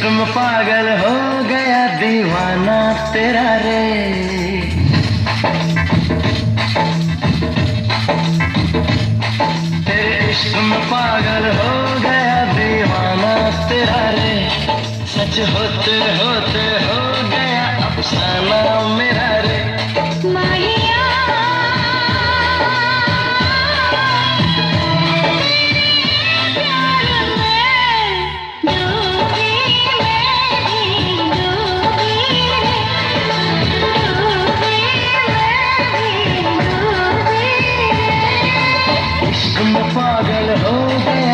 इश्क में पागल हो गया दीवाना तेरा रे। तेरे इश्क में पागल हो गया दीवाना तेरा रे। सच होते होते हो गया अफसाना मेरा रे। माहिया प्यार में डूबी मैं भी डूबी रे। डूबी मैं भी डूबी रे। इश्क में पागल हो गया